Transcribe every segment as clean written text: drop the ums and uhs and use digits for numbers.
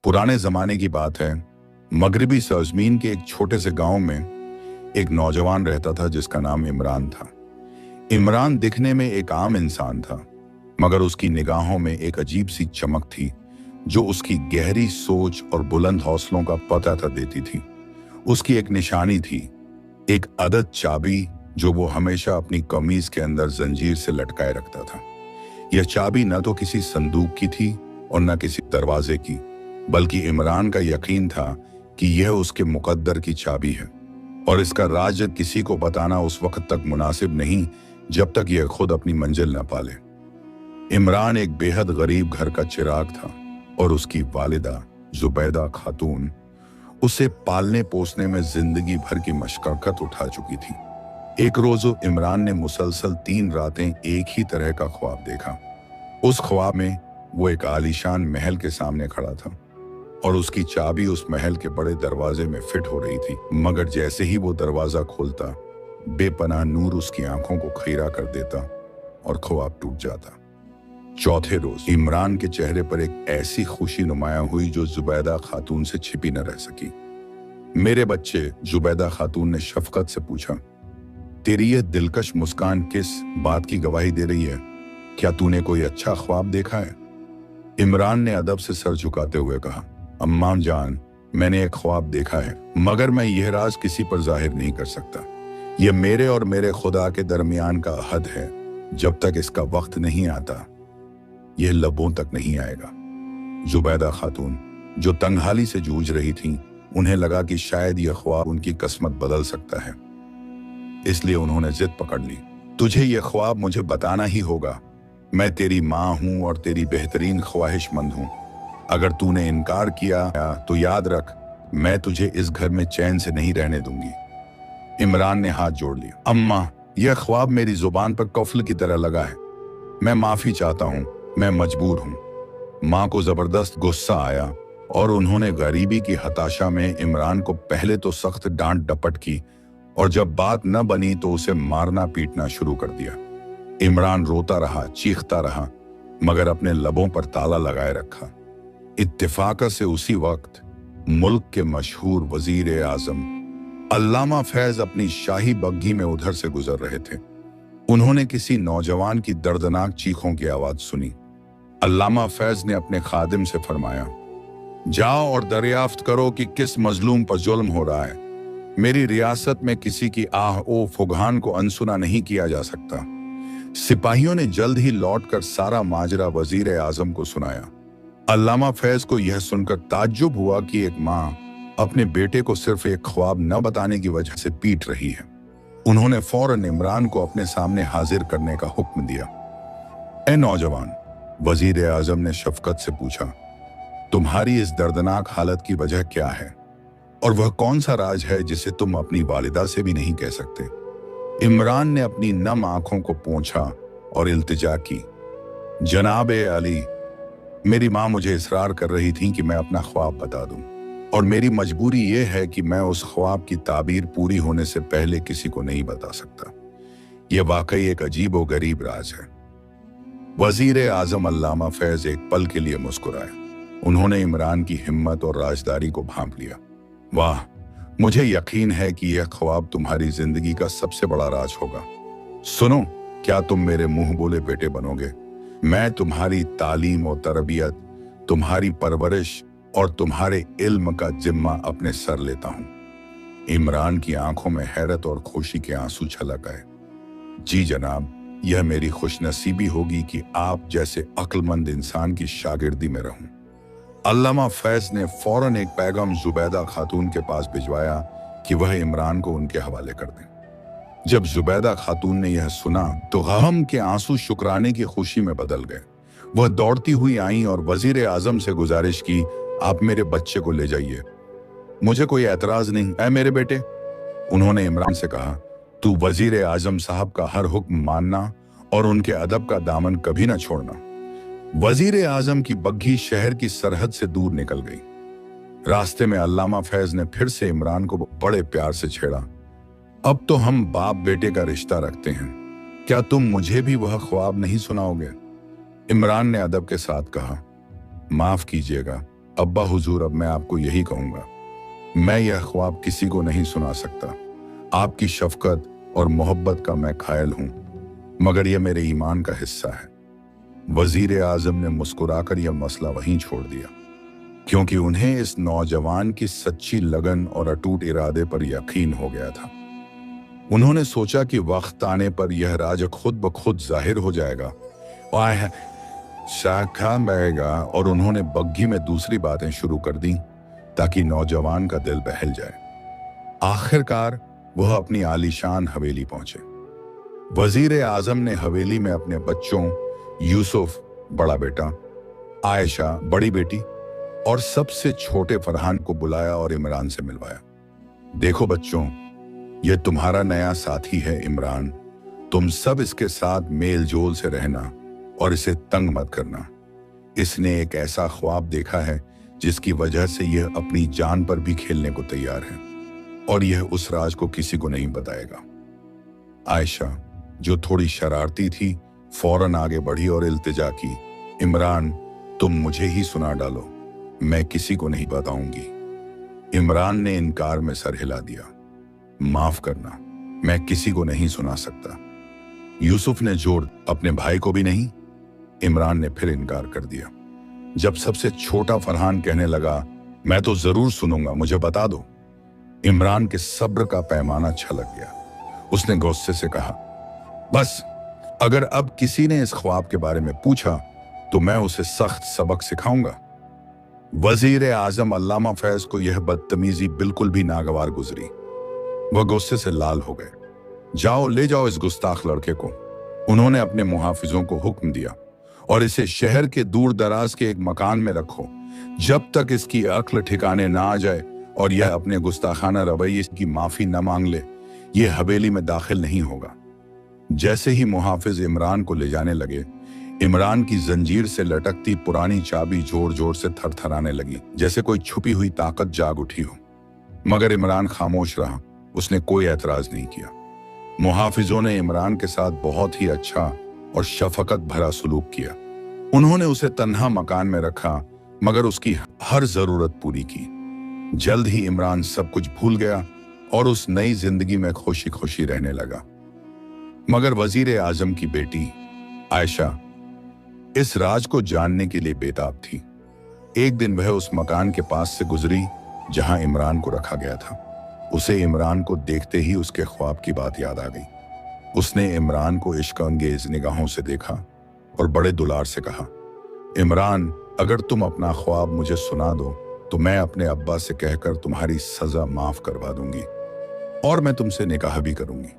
पुराने जमाने की बात है। मगरबी सरजमीन के एक छोटे से गांव में एक नौजवान रहता था जिसका नाम इमरान था। इमरान दिखने में एक आम इंसान था, मगर उसकी निगाहों में एक अजीब सी चमक थी जो उसकी गहरी सोच और बुलंद हौसलों का पता देती थी। उसकी एक निशानी थी, एक अदद चाबी जो वो हमेशा अपनी कमीज के अंदर जंजीर से लटकाए रखता था। यह चाबी न तो किसी संदूक की थी और न किसी दरवाजे की, बल्कि इमरान का यकीन था कि यह उसके मुकद्दर की चाबी है और इसका राज किसी को बताना उस वक्त तक मुनासिब नहीं जब तक यह खुद अपनी मंजिल न पाले। इमरान एक बेहद गरीब घर का चिराग था और उसकी वालिदा जुबैदा खातून उसे पालने पोसने में जिंदगी भर की मशक्कत उठा चुकी थी। एक रोज इमरान ने मुसलसल 3 रातें एक ही तरह का ख्वाब देखा। उस ख्वाब में वो एक आलीशान महल के सामने खड़ा था और उसकी चाबी उस महल के बड़े दरवाजे में फिट हो रही थी, मगर जैसे ही वो दरवाजा खोलता बेपनाह नूर उसकी आंखों को खीरा कर देता और ख्वाब टूट जाता। चौथे रोज इमरान के चेहरे पर एक ऐसी खुशी नुमायां हुई जो जुबैदा खातून से छिपी न रह सकी। मेरे बच्चे, जुबैदा खातून ने शफकत से पूछा, तेरी यह दिलकश मुस्कान किस बात की गवाही दे रही है? क्या तूने कोई अच्छा ख्वाब देखा है? इमरान ने अदब से सर झुकाते हुए कहा, अम्मा जान, मैंने एक ख्वाब देखा है, मगर मैं यह राज किसी पर जाहिर नहीं कर सकता। यह मेरे और मेरे खुदा के दरमियान का अहद है। जब तक इसका वक्त नहीं आता यह लबों तक नहीं आएगा। जुबैदा खातून, जो तंगहाली से जूझ रही थीं, उन्हें लगा कि शायद यह ख्वाब उनकी किस्मत बदल सकता है, इसलिए उन्होंने जिद पकड़ ली। तुझे यह ख्वाब मुझे बताना ही होगा। मैं तेरी माँ हूं और तेरी बेहतरीन ख्वाहिशमंद हूं। अगर तूने इनकार किया तो याद रख, मैं तुझे इस घर में चैन से नहीं रहने दूंगी। इमरान ने हाथ जोड़ लिया। अम्मा, यह ख्वाब मेरी जुबान पर कफल की तरह लगा है। मैं माफी चाहता हूँ, मैं मजबूर हूँ। माँ को जबरदस्त गुस्सा आया और उन्होंने गरीबी की हताशा में इमरान को पहले तो सख्त डांट डपट की और जब बात न बनी तो उसे मारना पीटना शुरू कर दिया। इमरान रोता रहा, चीखता रहा, मगर अपने लबों पर ताला लगाए रखा। इत्तेफाक से उसी वक्त मुल्क के मशहूर वजीर आजम अल्लामा फैज अपनी शाही बग्घी में उधर से गुजर रहे थे। उन्होंने किसी नौजवान की दर्दनाक चीखों की आवाज सुनी। अल्लामा फैज ने अपने खादिम से फरमाया, जाओ और दरियाफ्त करो कि किस मजलूम पर जुल्म हो रहा है। मेरी रियासत में किसी की आह ओ फुगहान को अनसुना नहीं किया जा सकता। सिपाहियों ने जल्द ही लौटकर सारा माजरा वजीर आजम को सुनाया। अल्लामा फैज को यह सुनकर ताज्जुब हुआ कि एक माँ अपने बेटे को सिर्फ एक ख्वाब न बताने की वजह से पीट रही है। उन्होंने फौरन इमरान को अपने सामने हाजिर करने का हुक्म दिया। ए नौजवान, वजीर आजम ने शफकत से पूछा, तुम्हारी इस दर्दनाक हालत की वजह क्या है और वह कौन सा राज है जिसे तुम अपनी वालिदा से भी नहीं कह सकते? इमरान ने अपनी नम आंखों को पोंछा और इल्तिजा की, जनाब अली, मेरी माँ मुझे इसरार कर रही थी कि मैं अपना ख्वाब बता दूं और मेरी मजबूरी यह है कि मैं उस ख्वाब की ताबीर पूरी होने से पहले किसी को नहीं बता सकता। यह वाकई एक अजीब और गरीब राज है। वजीर आजम अल्लामा फैज एक पल के लिए मुस्कुराए। उन्होंने इमरान की हिम्मत और राजदारी को भांप लिया। वाह, मुझे यकीन है कि यह ख्वाब तुम्हारी जिंदगी का सबसे बड़ा राज होगा। सुनो, क्या तुम मेरे मुंह बोले बेटे बनोगे? मैं तुम्हारी तालीम और तरबियत, तुम्हारी परवरिश और तुम्हारे इल्म का जिम्मा अपने सर लेता हूं। इमरान की आंखों में हैरत और खुशी के आंसू छलक आए। जी जनाब, यह मेरी खुशनसीबी होगी कि आप जैसे अक्लमंद इंसान की शागिर्दी में रहूं। अल्लामा फैज ने फौरन एक पैगाम जुबैदा खातून के पास भिजवाया कि वह इमरान को उनके हवाले कर दें। जब जुबैदा खातून ने यह सुना तो गम के आंसू शुक्राने की खुशी में बदल गए। वह दौड़ती हुई आई और वजीर आजम से गुजारिश की, आप मेरे बच्चे को ले जाइए, मुझे कोई एतराज नहीं है मेरे बेटे। उन्होंने इमरान से कहा, तू वजीर आजम साहब का हर हुक्म मानना और उनके अदब का दामन कभी ना छोड़ना। वजीर आजम की बग्घी शहर की सरहद से दूर निकल गई। रास्ते में अल्लामा फैज ने फिर से इमरान को बड़े प्यार से छेड़ा, अब तो हम बाप बेटे का रिश्ता रखते हैं, क्या तुम मुझे भी वह ख्वाब नहीं सुनाओगे? इमरान ने अदब के साथ कहा, माफ कीजिएगा, अब्बा हुजूर, अब मैं आपको यही कहूंगा, मैं यह ख्वाब किसी को नहीं सुना सकता। आपकी शफकत और मोहब्बत का मैं कायल हूं, मगर यह मेरे ईमान का हिस्सा है। वजीर आजम ने मुस्कुराकर यह मसला वहीं छोड़ दिया, क्योंकि उन्हें इस नौजवान की सच्ची लगन और अटूट इरादे पर यकीन हो गया था। उन्होंने सोचा कि वक्त आने पर यह राज खुद ब खुद जाहिर हो जाएगा और शाखा बहेगा, और उन्होंने बग्घी में दूसरी बातें शुरू कर दी ताकि नौजवान का दिल बहल जाए। आखिरकार वह अपनी आलीशान हवेली पहुंचे। वजीर आजम ने हवेली में अपने बच्चों यूसुफ बड़ा बेटा, आयशा बड़ी बेटी और सबसे छोटे फरहान को बुलाया और इमरान से मिलवाया। देखो बच्चों, यह तुम्हारा नया साथी है इमरान। तुम सब इसके साथ मेल जोल से रहना और इसे तंग मत करना। इसने एक ऐसा ख्वाब देखा है जिसकी वजह से यह अपनी जान पर भी खेलने को तैयार है, और यह उस राज को किसी को नहीं बताएगा। आयशा, जो थोड़ी शरारती थी, फौरन आगे बढ़ी और इल्तिजा की, इमरान तुम मुझे ही सुना डालो, मैं किसी को नहीं बताऊंगी। इमरान ने इनकार में सर हिला दिया। माफ करना, मैं किसी को नहीं सुना सकता। यूसुफ ने जोर, अपने भाई को भी नहीं। इमरान ने फिर इनकार कर दिया। जब सबसे छोटा फरहान कहने लगा, मैं तो जरूर सुनूंगा, मुझे बता दो, इमरान के सब्र का पैमाना छलक गया। उसने गुस्से से कहा, बस अगर अब किसी ने इस ख्वाब के बारे में पूछा तो मैं उसे सख्त सबक सिखाऊंगा। वजीर आजम अल्लामा फैज को यह बदतमीजी बिल्कुल भी नागवार गुजरी। वह गुस्से से लाल हो गए। जाओ, ले जाओ इस गुस्ताख लड़के को। उन्होंने अपने मुहाफिजों को हुक्म दिया, और इसे शहर के दूर दराज के एक मकान में रखो जब तक इसकी अक्ल ठिकाने ना आ जाए और यह अपने गुस्ताखाना रवैये की माफी न मांग ले, यह हवेली में दाखिल नहीं होगा। जैसे ही मुहाफिज इमरान को ले जाने लगे, इमरान की जंजीर से लटकती पुरानी चाबी जोर जोर से थरथराने लगी, जैसे कोई छुपी हुई ताकत जाग उठी हो। मगर इमरान खामोश रहा। उसने कोई एतराज नहीं किया। मुहाफिजों ने इमरान के साथ बहुत ही अच्छा और शफकत भरा सलूक किया। उन्होंने उसे तन्हा मकान में रखा, मगर उसकी हर जरूरत पूरी की। जल्द ही इमरान सब कुछ भूल गया और उस नई जिंदगी में खुशी खुशी रहने लगा। मगर वजीर आजम की बेटी आयशा इस राज को जानने के लिए बेताब थी। एक दिन वह उस मकान के पास से गुजरी जहां इमरान को रखा गया था। उसे इमरान को देखते ही उसके ख्वाब की बात याद आ गई। उसने इमरान को इश्क अंगेज निगाहों से देखा और बड़े दुलार से कहा, इमरान, अगर तुम अपना ख्वाब मुझे सुना दो तो मैं अपने अब्बा से कहकर तुम्हारी सजा माफ करवा दूंगी और मैं तुमसे निकाह भी करूंगी।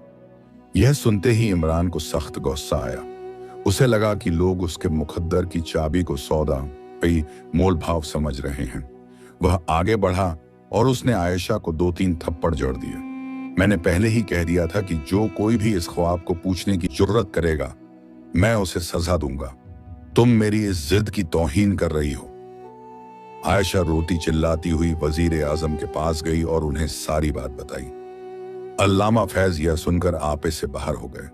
यह सुनते ही इमरान को सख्त गुस्सा आया। उसे लगा कि लोग उसके मुकद्दर की चाबी को सौदा कई मोल भाव समझ रहे हैं। वह आगे बढ़ा और उसने आयशा को 2-3 थप्पड़ जड़ दिए। मैंने पहले ही कह दिया था कि जो कोई भी इस ख्वाब को पूछने की जुर्रत करेगा, मैं उसे सजा दूंगा। तुम मेरी इस जिद की तौहीन कर रही हो। आयशा रोती चिल्लाती हुई वजीर आजम के पास गई और उन्हें सारी बात बताई। अल्लामा फैज यह सुनकर आपे से बाहर हो गए।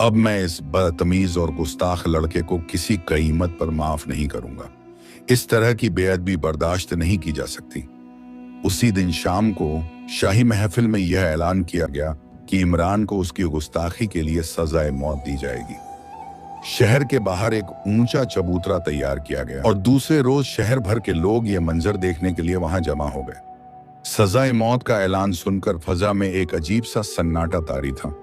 अब मैं इस बदतमीज और गुस्ताख लड़के को किसी कीमत पर माफ नहीं करूंगा। इस तरह की बेअदबी बर्दाश्त नहीं की जा सकती। उसी दिन शाम को शाही महफिल में यह ऐलान किया गया कि इमरान को उसकी गुस्ताखी के लिए सजाए मौत दी जाएगी। शहर के बाहर एक ऊंचा चबूतरा तैयार किया गया और दूसरे रोज शहर भर के लोग यह मंजर देखने के लिए वहां जमा हो गए। सजाए मौत का ऐलान सुनकर फजा में एक अजीब सा सन्नाटा तारी था।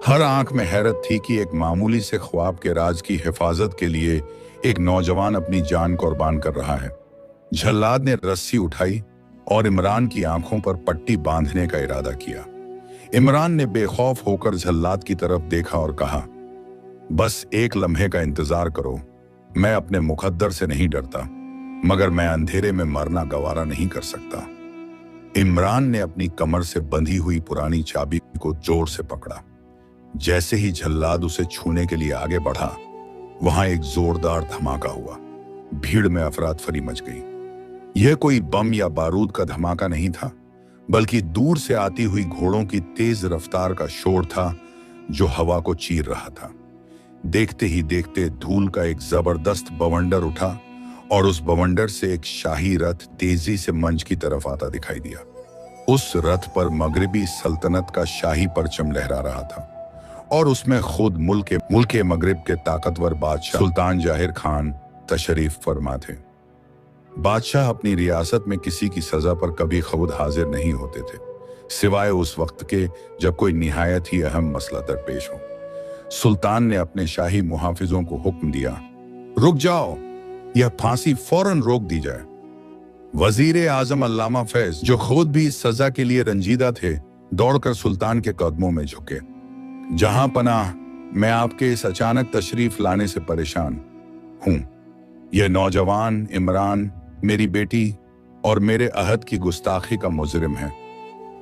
हर आंख में हैरत थी कि एक मामूली से ख्वाब के राज की हिफाजत के लिए एक नौजवान अपनी जान कुर्बान कर रहा है। जल्लाद ने रस्सी उठाई और इमरान की आंखों पर पट्टी बांधने का इरादा किया। इमरान ने बेखौफ होकर जल्लाद की तरफ देखा और कहा, बस एक लम्हे का इंतजार करो। मैं अपने मुकद्दर से नहीं डरता, मगर मैं अंधेरे में मरना गवारा नहीं कर सकता। इमरान ने अपनी कमर से बंधी हुई पुरानी चाबी को जोर से पकड़ा। जैसे ही जल्लाद उसे छूने के लिए आगे बढ़ा, वहां एक जोरदार धमाका हुआ। भीड़ में अफरातफरी मच गई। यह कोई बम या बारूद का धमाका नहीं था, बल्कि दूर से आती हुई घोड़ों की तेज रफ्तार का शोर था जो हवा को चीर रहा था। देखते ही देखते धूल का एक जबरदस्त बवंडर उठा और उस बवंडर से एक शाही रथ तेजी से मंच की तरफ आता दिखाई दिया। उस रथ पर मगरिबी सल्तनत का शाही परचम लहरा रहा था और उसमें खुद मुल्क मगरिब के ताकतवर बादशाह सुल्तान जाहिर खान तशरीफ फरमा थे। बादशाह अपनी रियासत में किसी की सजा पर कभी खुद हाजिर नहीं होते थे, सिवाय उस वक्त के जब कोई निहायत ही अहम मसला दरपेश हो। सुल्तान ने अपने शाही मुहाफिजों को हुक्म दिया, रुक जाओ, यह फांसी फौरन रोक दी जाए। वजीर आजम अल्लामा फैज, जो खुद भी इस सजा के लिए रंजीदा थे, दौड़कर सुल्तान के कदमों में झुके। जहां पनाह, मैं आपके इस अचानक तशरीफ लाने से परेशान हूं। यह नौजवान इमरान मेरी बेटी और मेरे अहद की गुस्ताखी का मुजरिम है,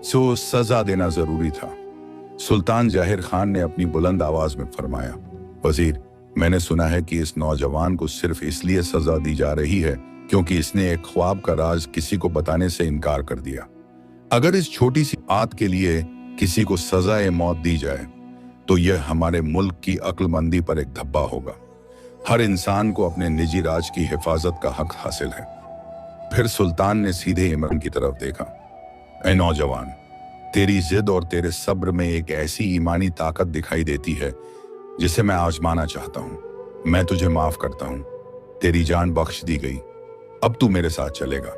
सो सजा देना जरूरी था। सुल्तान जाहिर खान ने अपनी बुलंद आवाज में फरमाया, वजीर, मैंने सुना है कि इस नौजवान को सिर्फ इसलिए सजा दी जा रही है क्योंकि इसने एक ख्वाब का राज किसी को बताने से इनकार कर दिया। अगर इस छोटी सी बात के लिए किसी को सजाए मौत दी जाए तो यह हमारे मुल्क की अक्लमंदी पर एक धब्बा होगा। हर इंसान को अपने निजी राज की हिफाजत का हक हासिल है। फिर सुल्तान ने सीधे इमरान की तरफ देखा। ऐ नौजवान, तेरी जिद और तेरे सब्र में एक ऐसी ईमानी ताकत दिखाई देती है जिसे मैं आजमाना चाहता हूं। मैं तुझे माफ करता हूं, तेरी जान बख्श दी गई, अब तू मेरे साथ चलेगा।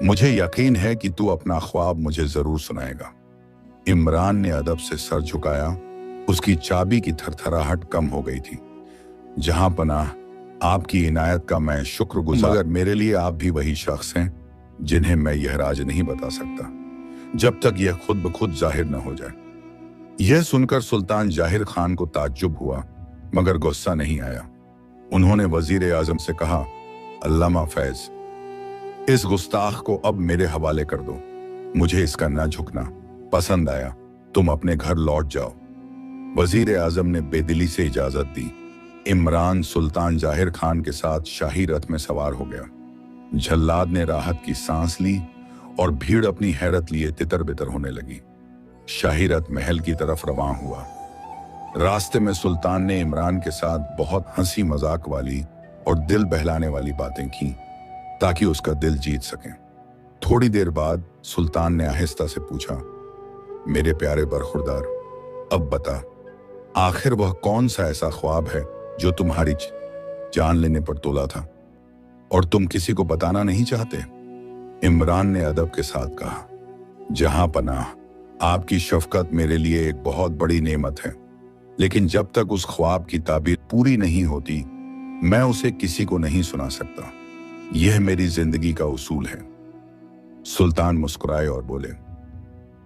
मुझे यकीन है कि तू अपना ख्वाब मुझे जरूर सुनाएगा। इमरान ने अदब से सर झुकाया। उसकी चाबी की थरथराहट कम हो गई थी। जहां पनाह, आपकी इनायत का मैं शुक्रगुजार, मगर मेरे लिए आप भी वही शख्स हैं जिन्हें मैं यह राज नहीं बता सकता जब तक यह खुद ब खुद जाहिर न हो जाए। यह सुनकर सुल्तान जाहिर खान को ताज्जुब हुआ, मगर गुस्सा नहीं आया। उन्होंने वजीर आजम से कहा, अल्लामा फैज, इस गुस्ताख को अब मेरे हवाले कर दो। मुझे इसका ना झुकना पसंद आया, तुम अपने घर लौट जाओ। वजीर आजम ने बेदिली से इजाजत दी। इमरान सुल्तान जाहिर खान के साथ शाही रथ में सवार हो गया। जल्लाद ने राहत की सांस ली और भीड़ अपनी हैरत लिए तितर बितर होने लगी। शाही रथ महल की तरफ रवां हुआ। रास्ते में सुल्तान ने इमरान के साथ बहुत हंसी मजाक वाली और दिल बहलाने वाली बातें की ताकि उसका दिल जीत सकें। थोड़ी देर बाद सुल्तान ने आहिस्ता से पूछा, मेरे प्यारे बरखुरदार, अब बता, आखिर वह कौन सा ऐसा ख्वाब है जो तुम्हारी जान लेने पर तोला था और तुम किसी को बताना नहीं चाहते? इमरान ने अदब के साथ कहा, जहां पनाह, आपकी शफकत मेरे लिए एक बहुत बड़ी नेमत है, लेकिन जब तक उस ख्वाब की ताबीर पूरी नहीं होती मैं उसे किसी को नहीं सुना सकता। यह मेरी जिंदगी का उसूल है। सुल्तान मुस्कुराए और बोले,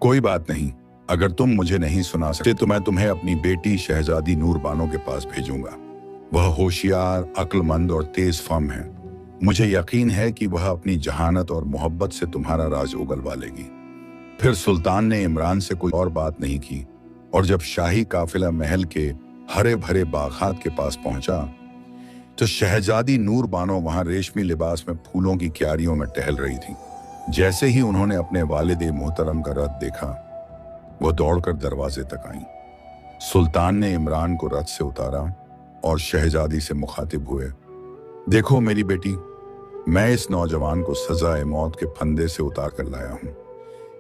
कोई बात नहीं, अगर तुम मुझे नहीं सुना सकते तो मैं तुम्हें अपनी बेटी शहजादी नूर बानो के पास भेजूंगा। वह होशियार, अक्लमंद और तेज फम है। मुझे यकीन है कि वह अपनी जहानत और मोहब्बत से तुम्हारा राज उगलवा लेगी। फिर सुल्तान ने इमरान से कोई और बात नहीं की और जब शाही काफिला महल के हरे भरे बागात के पास पहुंचा तो शहजादी नूर बानो वहां रेशमी लिबास में फूलों की क्यारियों में टहल रही थी। जैसे ही उन्होंने अपने वालिद मोहतरम का रथ देखा, वह दौड़कर दरवाजे तक आई। सुल्तान ने इमरान को रथ से उतारा और शहजादी से मुखातिब हुए, देखो मेरी बेटी, मैं इस नौजवान को सजाए मौत के फंदे से उतार कर लाया हूं।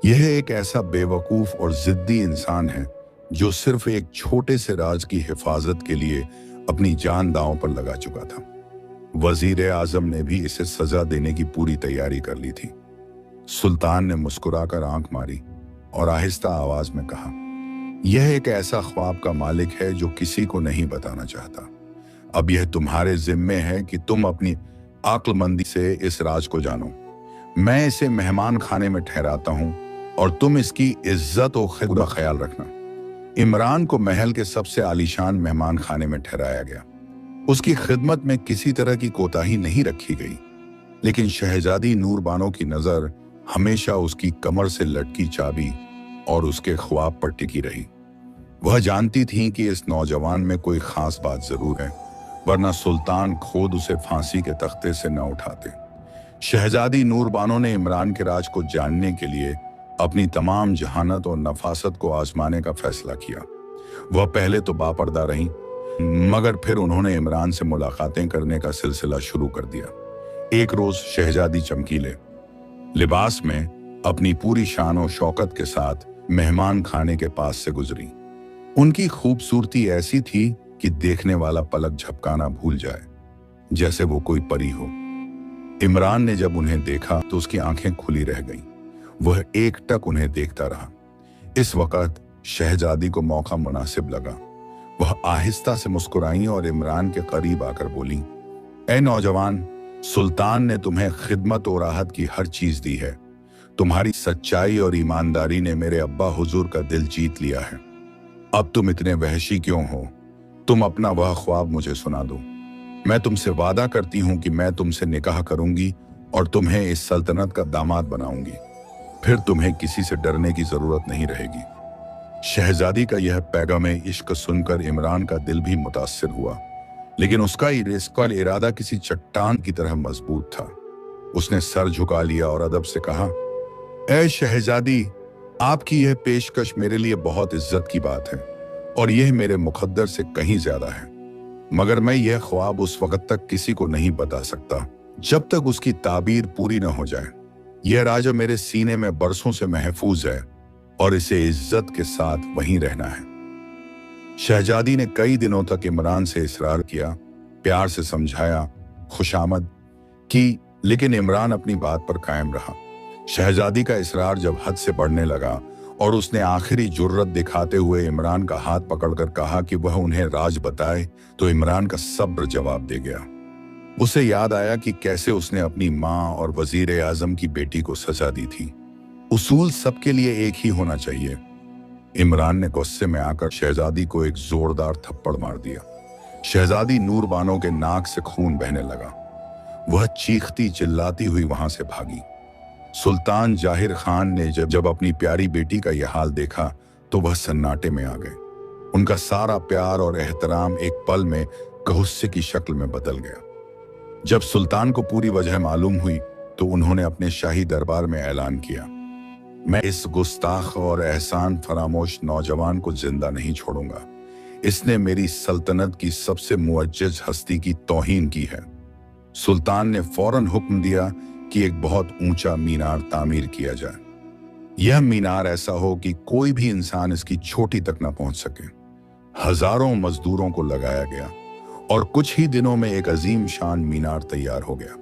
यह एक ऐसा बेवकूफ और जिद्दी इंसान है जो सिर्फ एक छोटे से राज की हिफाजत के लिए अपनी जान दांव पर लगा चुका था। वजीर आजम ने भी इसे सजा देने की पूरी तैयारी कर ली थी। सुल्तान ने मुस्कुराकर आंख मारी और आहिस्ता आवाज में कहा, यह एक ऐसा ख्वाब का मालिक है जो किसी को नहीं बताना चाहता। अब यह तुम्हारे जिम्मे है कि तुम अपनी अक्लमंदी से इस राज को जानो। मैं इसे मेहमान खाने में ठहराता हूं और तुम इसकी इज्जत और खिदमत का ख्याल रखना। इमरान को महल के सबसे आलीशान मेहमान खाने में ठहराया गया। उसकी खिदमत में किसी तरह की कोताही नहीं रखी गई, लेकिन शहजादी नूर बानो की नजर हमेशा उसकी कमर से लटकी चाबी और उसके ख्वाब पर टिकी रही। वह जानती थी कि इस नौजवान में कोई खास बात जरूर है, वरना सुल्तान खुद उसे फांसी के तख्ते से न उठाते। शहजादी नूर बानो ने इमरान के राज को जानने के लिए अपनी तमाम जहानत और नफासत को आजमाने का फैसला किया। वह पहले तो बापर्दा रहीं, मगर फिर उन्होंने इमरान से मुलाकातें करने का सिलसिला शुरू कर दिया। एक रोज शहजादी चमकीले लिबास में अपनी पूरी शान और शौकत के साथ मेहमान खाने के पास से गुजरी। उनकी खूबसूरती ऐसी थी कि देखने वाला पलक झपकाना भूल जाए, जैसे वो कोई परी हो। इमरान ने जब उन्हें देखा तो उसकी आंखें खुली रह गईं। वह एकटक उन्हें देखता रहा। इस वक्त शहजादी को मौका मुनासिब लगा। वह आहिस्ता से मुस्कुराई और इमरान के करीब आकर बोली, ए नौजवान, सुल्तान ने तुम्हें खिदमत और राहत की हर चीज दी है। तुम्हारी सच्चाई और ईमानदारी ने मेरे अब्बा हुजूर का दिल जीत लिया है। अब तुम इतने वहशी क्यों हो? तुम अपना वह ख्वाब मुझे सुना दो। मैं तुमसे वादा करती हूं कि मैं तुमसे निकाह करूंगी और तुम्हें इस सल्तनत का दामाद बनाऊंगी। फिर तुम्हें किसी से डरने की जरूरत नहीं रहेगी। शहजादी का यह पैगाम इश्क सुनकर इमरान का दिल भी मुतासिर हुआ, लेकिन उसका इरादा किसी चट्टान की तरह मजबूत था। उसने सर झुका लिया और अदब से कहा, ए शहजादी, आपकी यह पेशकश मेरे लिए बहुत इज्जत की बात है और यह मेरे मुकद्दर से कहीं ज्यादा है। मगर मैं यह ख्वाब उस वक्त तक किसी को नहीं बता सकता जब तक उसकी ताबीर पूरी न हो जाए। यह राज मेरे सीने में बरसों से महफूज है और इसे इज्जत के साथ वहीं रहना है। शहजादी ने कई दिनों तक इमरान से इसरार किया, प्यार से समझाया, खुशामद की, लेकिन इमरान अपनी बात पर कायम रहा। शहजादी का इसरार जब हद से बढ़ने लगा और उसने आखिरी जुर्रत दिखाते हुए इमरान का हाथ पकड़कर कहा कि वह उन्हें राज बताए, तो इमरान का सब्र जवाब दे गया। उसे याद आया कि कैसे उसने अपनी माँ और वजीर आजम की बेटी को सजा दी थी। उसूल सबके लिए एक ही होना चाहिए। इमरान ने गुस्से में आकर शहजादी को एक जोरदार थप्पड़ मार दिया। शहजादी नूरबानो के नाक से खून बहने लगा। वह चीखती चिल्लाती हुई वहां से भागी। सुल्तान जाहिर खान ने जब अपनी प्यारी बेटी का यह हाल देखा तो वह सन्नाटे में आ गए। उनका सारा प्यार और एहतराम एक पल में गुस्से की शक्ल में बदल गया। जब सुल्तान को पूरी वजह मालूम हुई तो उन्होंने अपने शाही दरबार में ऐलान किया, मैं इस गुस्ताख और एहसान फरामोश नौजवान को जिंदा नहीं छोड़ूंगा। इसने मेरी सल्तनत की सबसे मुअज्जज हस्ती की तौहीन की है। सुल्तान ने फौरन हुक्म दिया कि एक बहुत ऊंचा मीनार तामीर किया जाए। यह मीनार ऐसा हो कि कोई भी इंसान इसकी चोटी तक न पहुंच सके। हजारों मजदूरों को लगाया गया और कुछ ही दिनों में एक अजीम शान मीनार तैयार हो गया।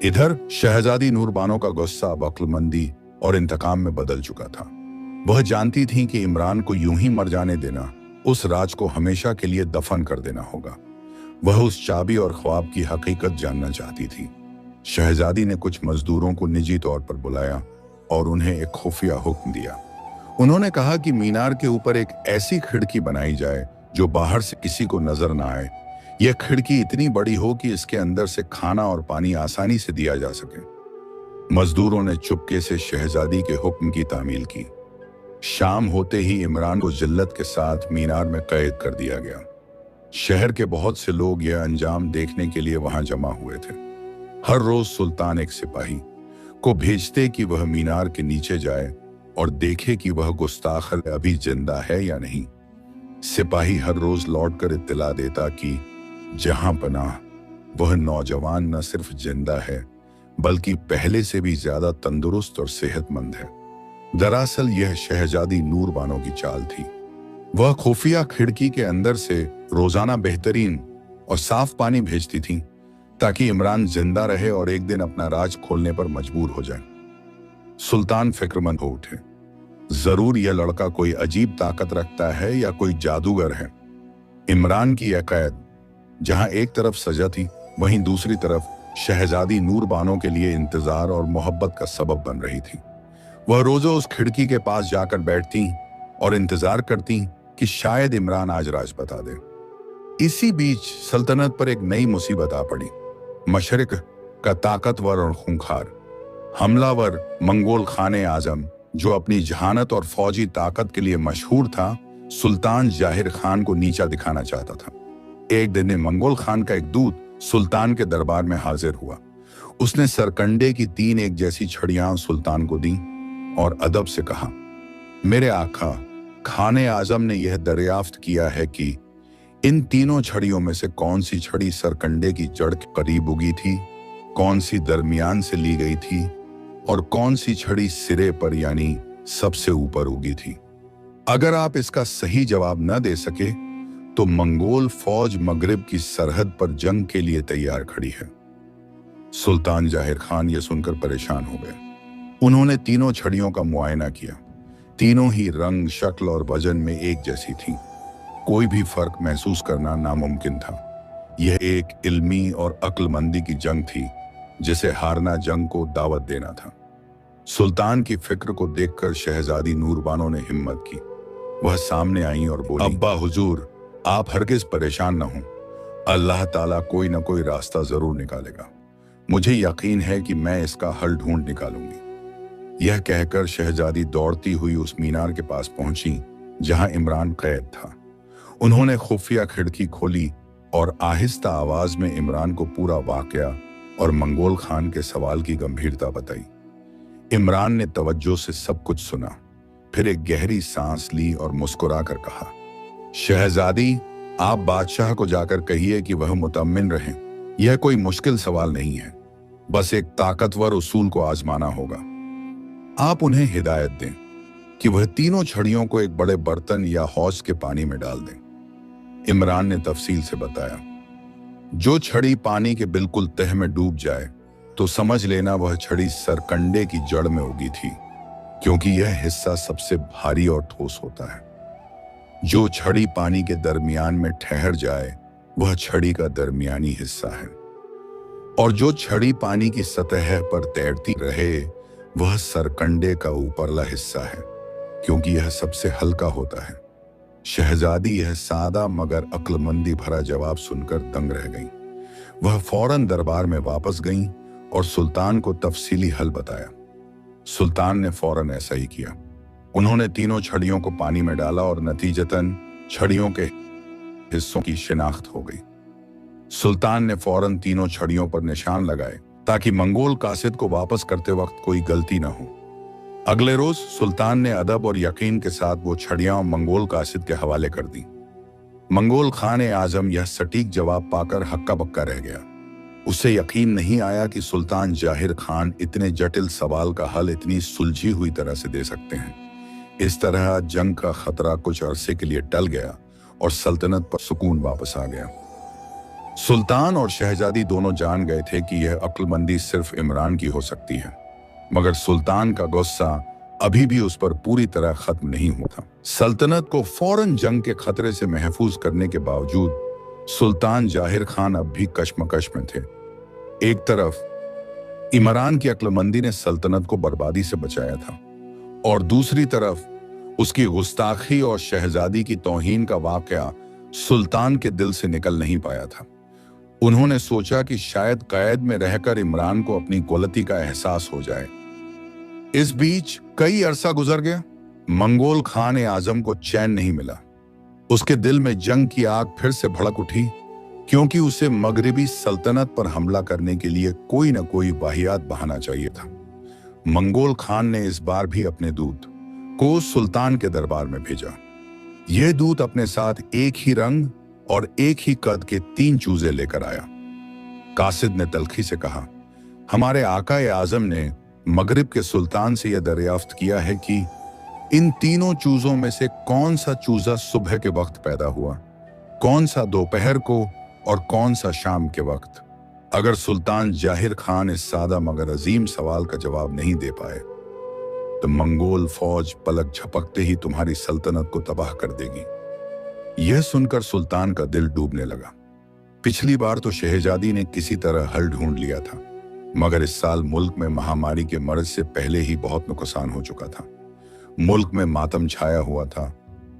इधर शहजादी नूरबानो का गुस्सा अब अक्लमंदी और इंतकाम में बदल चुका था। वह जानती थी कि इमरान को यूं ही मर जाने देना, उस राज को हमेशा के लिए दफन कर देना होगा। वह उस चाबी और ख्वाब की हकीकत जानना चाहती थी। शहजादी ने कुछ मजदूरों को निजी तौर पर बुलाया और उन्हें एक खुफिया हुक्म दिया। उन्होंने कहा कि मीनार के ऊपर एक ऐसी खिड़की बनाई जाए जो बाहर से किसी को नजर न आए। यह खिड़की इतनी बड़ी हो कि इसके अंदर से खाना और पानी आसानी से दिया जा सके। मजदूरों ने चुपके से शहजादी के हुक्म की तामील की। शाम होते ही इमरान को जिल्लत के साथ मीनार में कैद कर दिया गया। शहर के बहुत से लोग यह अंजाम देखने के लिए वहां जमा हुए थे। हर रोज सुल्तान एक सिपाही को भेजते कि वह मीनार के नीचे जाए और देखे कि वह गुस्ताख अभी जिंदा है या नहीं। सिपाही हर रोज लौटकर इत्तला देता कि जहां पनाह, वह नौजवान न सिर्फ जिंदा है बल्कि पहले से भी ज्यादा तंदुरुस्त और सेहतमंद है। दरअसल यह शहजादी नूरबानो की चाल थी। वह खुफिया खिड़की के अंदर से रोजाना बेहतरीन और साफ पानी भेजती थी ताकि इमरान जिंदा रहे और एक दिन अपना राज खोलने पर मजबूर हो जाए। सुल्तान फिक्रमंद हो उठे। जरूर यह लड़का कोई अजीब ताकत रखता है या कोई जादूगर है। इमरान की यह कैद जहां एक तरफ सजा थी, वहीं दूसरी तरफ शहजादी नूरबानो के लिए इंतजार और मोहब्बत का सबब बन रही थी। वह रोजो उस खिड़की के पास जाकर बैठती और इंतजार करती कि शायद इमरान आज राज बता दे। इसी बीच सल्तनत पर एक नई मुसीबत आ पड़ी। मशरिक का ताकतवर और खूंखार हमलावर मंगोल खाने आजम, जो अपनी जहानत और फौजी ताकत के लिए मशहूर था, सुल्तान जाहिर खान को नीचा दिखाना चाहता था। एक दिन मंगोल खान का एक दूत सुल्तान के दरबार में हाजिर हुआ। उसने सरकंडे की 3 एक जैसी छड़ियां सुल्तान को दी और अदब से कहा, मेरे आका, खाने आजम ने यह दरियाफ्त किया है कि इन तीनों छड़ियों में से कौन सी छड़ी सरकंडे की जड़ के करीब उगी थी। कौन सी दरमियान से ली गई थी और कौन सी छड़ी सिरे पर यानी सबसे ऊपर उगी थी। अगर आप इसका सही जवाब न दे सके तो मंगोल फौज मगरिब की सरहद पर जंग के लिए तैयार खड़ी है। सुल्तान जाहिर खान यह सुनकर परेशान हो गए। उन्होंने तीनों छड़ियों का मुआयना किया। तीनों ही रंग, शक्ल और वजन में एक जैसी थीं। कोई भी फर्क महसूस करना नामुमकिन था। यह एक इल्मी और अक्लमंदी की जंग थी जिसे हारना जंग को दावत देना था। सुल्तान की फिक्र को देखकर शहजादी नूरबानो ने हिम्मत की। वह सामने आई और बोली, अब्बा हुजूर, आप हरगिज परेशान न हों। अल्लाह ताला कोई न कोई रास्ता जरूर निकालेगा। मुझे यकीन है कि मैं इसका हल ढूंढ निकालूंगी। यह कहकर शहजादी दौड़ती हुई उस मीनार के पास पहुंची जहां इमरान कैद था। उन्होंने खुफिया खिड़की खोली और आहिस्ता आवाज में इमरान को पूरा वाकया और मंगोल खान के सवाल की गंभीरता बताई। इमरान ने तवज्जो से सब कुछ सुना, फिर एक गहरी सांस ली और मुस्कुरा कर कहा, शहजादी, आप बादशाह को जाकर कहिए कि वह मुतम्मिन रहें। यह कोई मुश्किल सवाल नहीं है, बस एक ताकतवर उसूल को आजमाना होगा। आप उन्हें हिदायत दें कि वह तीनों छड़ियों को एक बड़े बर्तन या हौज के पानी में डाल दें। इमरान ने तफसील से बताया, जो छड़ी पानी के बिल्कुल तह में डूब जाए तो समझ लेना वह छड़ी सरकंडे की जड़ में उगी थी, क्योंकि यह हिस्सा सबसे भारी और ठोस होता है। जो छड़ी पानी के दरमियान में ठहर जाए वह छड़ी का दरमियानी हिस्सा है, और जो छड़ी पानी की सतह पर तैरती रहे वह सरकंडे का ऊपरला हिस्सा है, क्योंकि यह सबसे हल्का होता है। शहजादी यह सादा मगर अक्लमंदी भरा जवाब सुनकर दंग रह गईं। वह फौरन दरबार में वापस गईं और सुल्तान को तफसीली हल बताया। सुल्तान ने फौरन ऐसा ही किया। उन्होंने तीनों छड़ियों को पानी में डाला और नतीजतन छड़ियों के हिस्सों की शिनाख्त हो गई। सुल्तान ने फौरन तीनों छड़ियों पर निशान लगाए ताकि मंगोल कासिद को वापस करते वक्त कोई गलती न हो। अगले रोज सुल्तान ने अदब और यकीन के साथ वो छड़ियां मंगोल कासिद के हवाले कर दी। मंगोल खान आजम यह सटीक जवाब पाकर हक्का बक्का रह गया। उसे यकीन नहीं आया कि सुल्तान जाहिर खान इतने जटिल सवाल का हल इतनी सुलझी हुई तरह से दे सकते हैं। इस तरह जंग का खतरा कुछ अरसे के लिए टल गया और सल्तनत पर सुकून वापस आ गया। सुल्तान और शहजादी दोनों जान गए थे कि यह अक्लमंदी सिर्फ इमरान की हो सकती है, मगर सुल्तान का गुस्सा अभी भी उस पर पूरी तरह खत्म नहीं हुआ था। सल्तनत को फौरन जंग के खतरे से महफूज करने के बावजूद सुल्तान जाहिर खान अब भी कश्मकश में थे। एक तरफ इमरान की अक्लमंदी ने सल्तनत को बर्बादी से बचाया था, और दूसरी तरफ उसकी गुस्ताखी और शहजादी की तौहीन का वाकया सुल्तान के दिल से निकल नहीं पाया था। उन्होंने सोचा कि शायद कैद में रहकर इमरान को अपनी गलती का एहसास हो जाए। इस बीच कई अरसा गुजर गया। मंगोल खान आजम को चैन नहीं मिला। उसके दिल में जंग की आग फिर से भड़क उठी, क्योंकि उसे मगरिबी सल्तनत पर हमला करने के लिए कोई न कोई वाहियात बहाना चाहिए था। मंगोल खान ने इस बार भी अपने दूत को सुल्तान के दरबार में भेजा। यह दूत अपने साथ एक ही रंग और एक ही कद के 3 चूजे लेकर आया। कासिद ने तल्खी से कहा, हमारे आका आजम ने मगरिब के सुल्तान से यह दरियाफ्त किया है कि इन तीनों चूजों में से कौन सा चूजा सुबह के वक्त पैदा हुआ, कौन सा दोपहर को और कौन सा शाम के वक्त। अगर सुल्तान जाहिर खान इस सादा मगर अजीम सवाल का जवाब नहीं दे पाए तो मंगोल फौज पलक झपकते ही तुम्हारी सल्तनत को तबाह कर देगी। यह सुनकर सुल्तान का दिल डूबने लगा। पिछली बार तो शहजादी ने किसी तरह हल ढूंढ लिया था, मगर इस साल मुल्क में महामारी के मर्ज से पहले ही बहुत नुकसान हो चुका था। मुल्क में मातम छाया हुआ था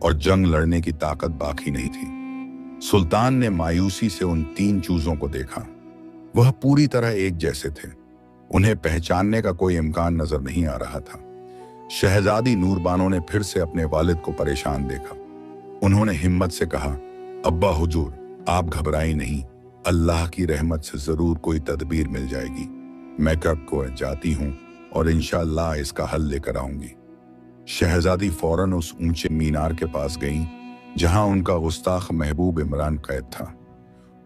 और जंग लड़ने की ताकत बाकी नहीं थी। सुल्तान ने मायूसी से उन 3 चूजों को देखा। वह पूरी तरह एक जैसे थे। उन्हें पहचानने का कोई इम्कान नजर नहीं आ रहा था। शहजादी नूरबानो ने फिर से अपने वालिद को परेशान देखा। उन्होंने हिम्मत से कहा, अब्बा हुजूर, आप घबराई नहीं, अल्लाह की रहमत से जरूर कोई तदबीर मिल जाएगी। मैं कब को जाती हूँ और इंशाअल्लाह इसका हल लेकर आऊंगी। शहजादी फौरन उस ऊंचे मीनार के पास गईं जहां उनका गुस्ताख महबूब इमरान कैद था।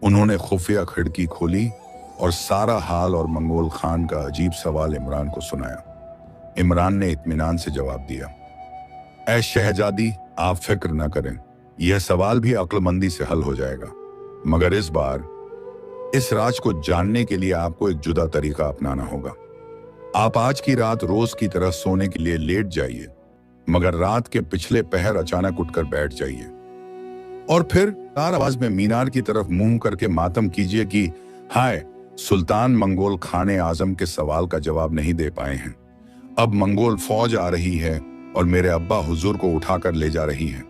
उन्होंने खुफिया खिड़की खोली और सारा हाल और मंगोल खान का अजीब सवाल इमरान को सुनाया। इमरान ने इत्मीनान से जवाब दिया, ऐ शहजादी, आप फिक्र न करें, यह सवाल भी अक्लमंदी से हल हो जाएगा, मगर इस बार इस राज को जानने के लिए आपको एक जुदा तरीका अपनाना होगा। आप आज की रात रोज की तरह सोने के लिए लेट जाइए, मगर रात के पिछले पहर अचानक उठकर बैठ जाइए और फिर तार आवाज में मीनार की तरफ मुंह करके मातम कीजिए कि हाय, सुल्तान मंगोल खाने आजम के सवाल का जवाब नहीं दे पाए हैं। अब मंगोल फौज आ रही है और मेरे अब्बा हुजूर को उठाकर ले जा रही है।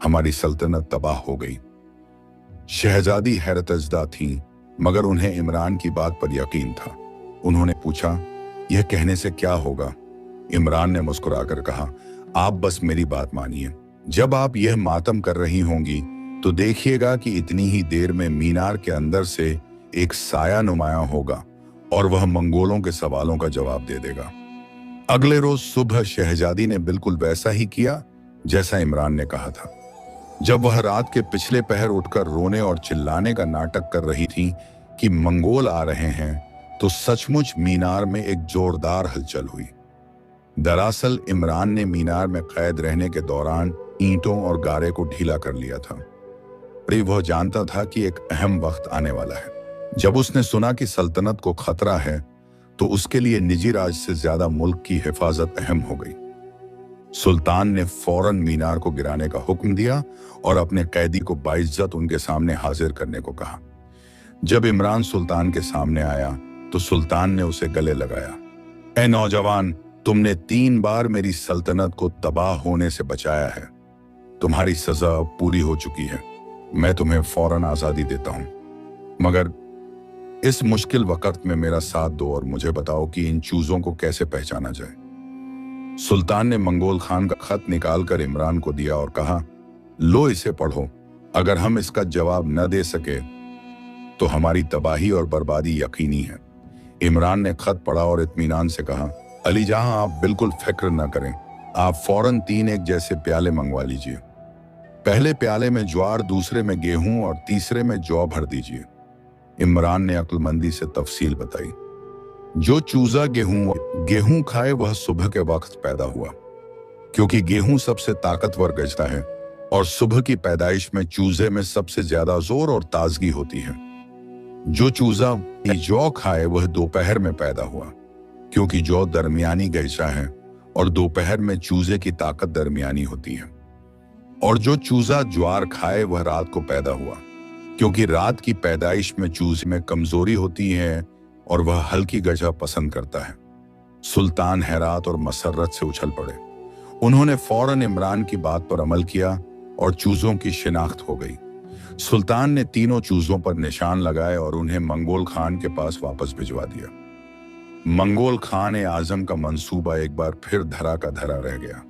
हमारी सल्तनत तबाह हो गई। शहजादी हैरतजदा थी, मगर उन्हें इमरान की बात पर यकीन था। उन्होंने पूछा, यह कहने से क्या होगा? इमरान ने मुस्कुराकर कहा, आप बस मेरी बात मानिए। जब आप यह मातम कर रही होंगी तो देखिएगा कि इतनी ही देर में मीनार के अंदर से एक साया नुमाया होगा और वह मंगोलों के सवालों का जवाब दे देगा। अगले रोज सुबह शहजादी ने बिल्कुल वैसा ही किया जैसा इमरान ने कहा था। जब वह रात के पिछले पहर उठकर रोने और चिल्लाने का नाटक कर रही थी कि मंगोल आ रहे हैं, तो सचमुच मीनार में एक जोरदार हलचल हुई। दरअसल इमरान ने मीनार में कैद रहने के दौरान ईंटों और गारे को ढीला कर लिया था। वह जानता था कि एक अहम वक्त आने वाला है। जब उसने सुना कि सल्तनत को खतरा है, तो उसके लिए निजी राज से ज्यादा मुल्क की हिफाजत अहम हो गई। सुल्तान ने फौरन मीनार को गिराने का हुक्म दिया और अपने कैदी को बाइज्जत उनके सामने हाजिर करने को कहा। जब इमरान सुल्तान के सामने आया तो सुल्तान ने उसे गले लगाया। ऐ नौजवान, तुमने 3 बार मेरी सल्तनत को तबाह होने से बचाया है। तुम्हारी सजा अब पूरी हो चुकी है। मैं तुम्हें फौरन आजादी देता हूं, मगर इस मुश्किल वक्त में मेरा साथ दो और मुझे बताओ कि इन चूजों को कैसे पहचाना जाए। सुल्तान ने मंगोल खान का खत निकालकर इमरान को दिया और कहा, लो इसे पढ़ो। अगर हम इसका जवाब न दे सके तो हमारी तबाही और बर्बादी यकीनी है। इमरान ने खत पढ़ा और इत्मीनान से कहा, अली जहां, आप बिल्कुल फिक्र न करें। आप फौरन 3 एक जैसे प्याले मंगवा लीजिए। पहले प्याले में ज्वार, दूसरे में गेहूं और तीसरे में जौ भर दीजिए। इमरान ने अक्लमंदी से तफसील बताई। जो चूजा गेहूं खाए वह सुबह के वक्त पैदा हुआ, क्योंकि गेहूं सबसे ताकतवर गजता है और सुबह की पैदाइश में चूजे में सबसे ज्यादा जोर और ताजगी होती है। जो चूजा जौ खाए वह दोपहर में पैदा हुआ, क्योंकि जौ दरमियानी गैसा है और दोपहर में चूजे की ताकत दरमियानी होती है। और जो चूजा ज्वार खाए वह रात को पैदा हुआ, क्योंकि रात की पैदाइश में चूजे में कमजोरी होती है और वह हल्की गजा पसंद करता है। सुल्तान हैरात और मसरत से उछल पड़े। उन्होंने फौरन इमरान की बात पर अमल किया और चूजों की शिनाख्त हो गई। सुल्तान ने तीनों चूजों पर निशान लगाए और उन्हें मंगोल खान के पास वापस भिजवा दिया। मंगोल खान आजम का मंसूबा एक बार फिर धरा का धरा रह गया।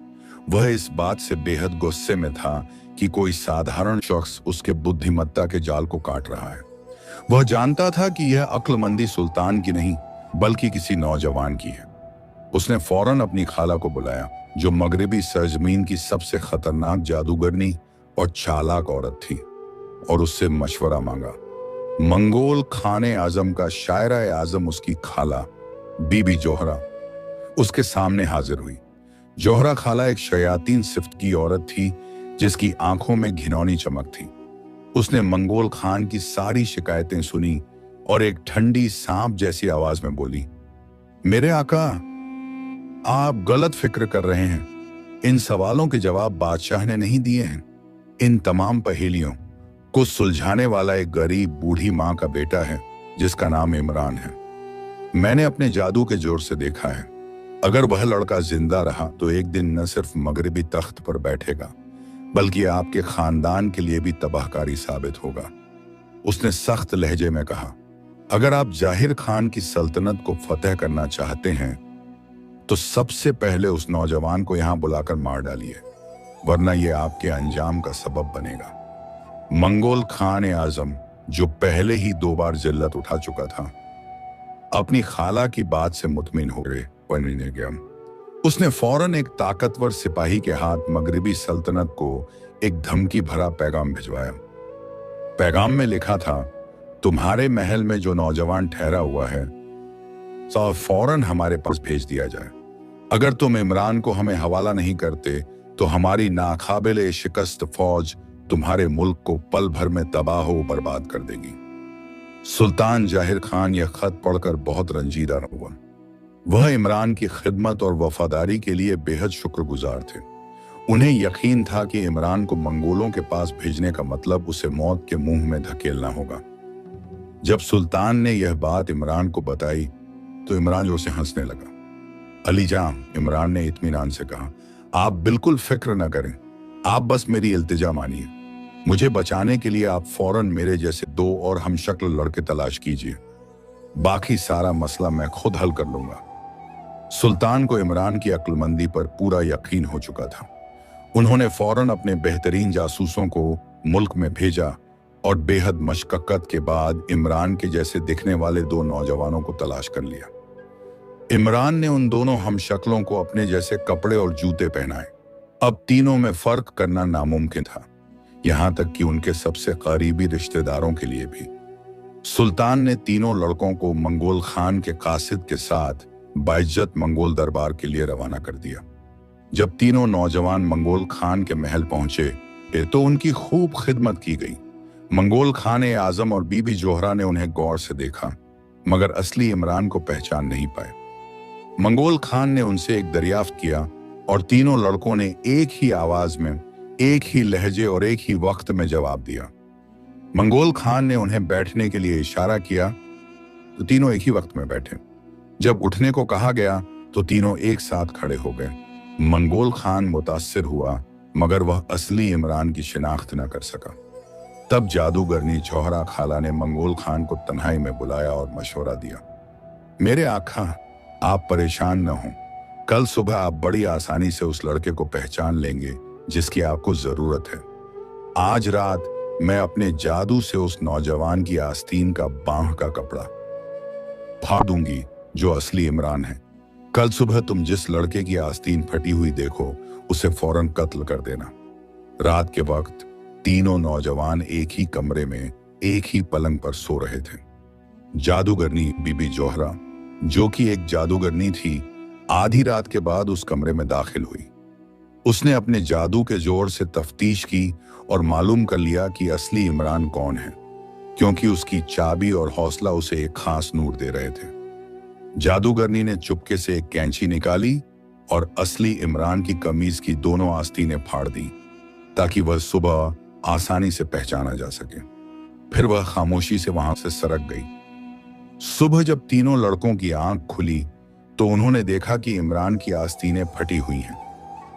वह इस बात से बेहद गुस्से में था कि कोई साधारण शख्स उसके बुद्धिमत्ता के जाल को काट रहा है। वह जानता था कि यह अक्लमंदी सुल्तान की नहीं बल्कि किसी नौजवान की है। उसने फौरन अपनी खाला को बुलाया, जो मगरिबी सरजमीन की सबसे खतरनाक जादूगरनी और चालाक औरत थी, और उससे मशवरा मांगा। मंगोल खाने आजम का शायरा आजम उसकी खाला बीबी जोहरा उसके सामने हाजिर हुई। जोहरा खाला एक शयातीन सिफ्त की औरत थी जिसकी आंखों में घिनौनी चमक थी। उसने मंगोल खान की सारी शिकायतें सुनी और एक ठंडी सांप जैसी आवाज में बोली, मेरे आका, आप गलत फिक्र कर रहे हैं। इन सवालों के जवाब बादशाह ने नहीं दिए हैं। इन तमाम पहेलियों को सुलझाने वाला एक गरीब बूढ़ी माँ का बेटा है जिसका नाम इमरान है। मैंने अपने जादू के जोर से देखा है। अगर वह लड़का जिंदा रहा तो एक दिन न सिर्फ मगरिबी तख्त पर बैठेगा बल्कि आपके खानदान के लिए भी तबाहकारी साबित होगा। उसने सख्त लहजे में कहा, अगर आप जाहिर खान की सल्तनत को फतेह करना चाहते हैं तो सबसे पहले उस नौजवान को यहां बुलाकर मार डालिए, वरना यह आपके अंजाम का सबब बनेगा। मंगोल खान आजम, जो पहले ही 2 बार जिल्लत उठा चुका था, अपनी खाला की बात से मुतमिन हो गया। उसने फौरन एक ताकतवर सिपाही के हाथ मगरिबी सल्तनत को एक धमकी भरा पैगाम भिजवाया। पैगाम में लिखा था, तुम्हारे महल में जो नौजवान ठहरा हुआ है सो फौरन हमारे पास भेज दिया जाए। अगर तुम इमरान को हमें हवाला नहीं करते तो हमारी नाकाबिले शिकस्त फौज तुम्हारे मुल्क को पल भर में तबाह व बर्बाद कर देगी। सुल्तान जाहिर खान यह खत पढ़कर बहुत रंजीदा हुआ। वह इमरान की खिदमत और वफादारी के लिए बेहद शुक्रगुजार थे। उन्हें यकीन था कि इमरान को मंगोलों के पास भेजने का मतलब उसे मौत के मुंह में धकेलना होगा। जब सुल्तान ने यह बात इमरान को बताई तो इमरान जोर से हंसने लगा। अली जां, इमरान ने इत्मीनान से कहा, आप बिल्कुल फिक्र न करें, आप बस मेरी इल्तिजा मानिए। मुझे बचाने के लिए आप फौरन मेरे जैसे 2 और हमशक्ल लड़के तलाश कीजिए, बाकी सारा मसला मैं खुद हल कर लूंगा। सुल्तान को इमरान की अक्लमंदी पर पूरा यकीन हो चुका था। उन्होंने फौरन अपने बेहतरीन जासूसों को मुल्क में भेजा और बेहद मशक्कत के बाद इमरान के जैसे दिखने वाले 2 नौजवानों को तलाश कर लिया। इमरान ने उन दोनों हमशक्लों को अपने जैसे कपड़े और जूते पहनाए। अब तीनों में फर्क करना नामुमकिन था, यहां तक कि उनके सबसे करीबी रिश्तेदारों के लिए भी। सुल्तान ने तीनों लड़कों को मंगोल खान के कासिद के साथ बाइज्जत मंगोल दरबार के लिए रवाना कर दिया। जब तीनों नौजवान मंगोल खान के महल पहुंचे तो उनकी खूब खिदमत की गई। मंगोल खान आजम और बीबी जोहरा ने उन्हें गौर से देखा, मगर असली इमरान को पहचान नहीं पाए। मंगोल खान ने उनसे एक दरियाफ्त किया और तीनों लड़कों ने एक ही आवाज में, एक ही लहजे और एक ही वक्त में जवाब दिया। मंगोल खान ने उन्हें बैठने के लिए इशारा किया तो तीनों एक ही वक्त में बैठे। जब उठने को कहा गया तो तीनों एक साथ खड़े हो गए। मंगोल खान मुतासिर हुआ, मगर वह असली इमरान की शिनाख्त न कर सका। तब जादूगरनी जोहरा खाला ने मंगोल खान को तन्हाई में बुलाया और मशवरा दिया, मेरे आका, आप परेशान न हों, कल सुबह आप बड़ी आसानी से उस लड़के को पहचान लेंगे जिसकी आपको जरूरत है। आज रात मैं अपने जादू से उस नौजवान की आस्तीन का बांह का कपड़ा फाड़ दूंगी जो असली इमरान है। कल सुबह तुम जिस लड़के की आस्तीन फटी हुई देखो उसे फौरन कत्ल कर देना। रात के वक्त तीनों नौजवान एक ही कमरे में एक ही पलंग पर सो रहे थे। जादूगरनी बीबी जोहरा, जो कि एक जादूगरनी थी, आधी रात के बाद उस कमरे में दाखिल हुई। उसने अपने जादू के जोर से तफ्तीश की और मालूम कर लिया कि असली इमरान कौन है, क्योंकि उसकी चाबी और हौसला उसे एक खास नूर दे रहे थे। जादूगरनी ने चुपके से एक कैंची निकाली और असली इमरान की कमीज की दोनों आस्तीनें फाड़ दी ताकि वह सुबह आसानी से पहचाना जा सके। फिर वह खामोशी से वहां से सरक गई। सुबह जब तीनों लड़कों की आंख खुली तो उन्होंने देखा कि इमरान की आस्तीनें फटी हुई हैं।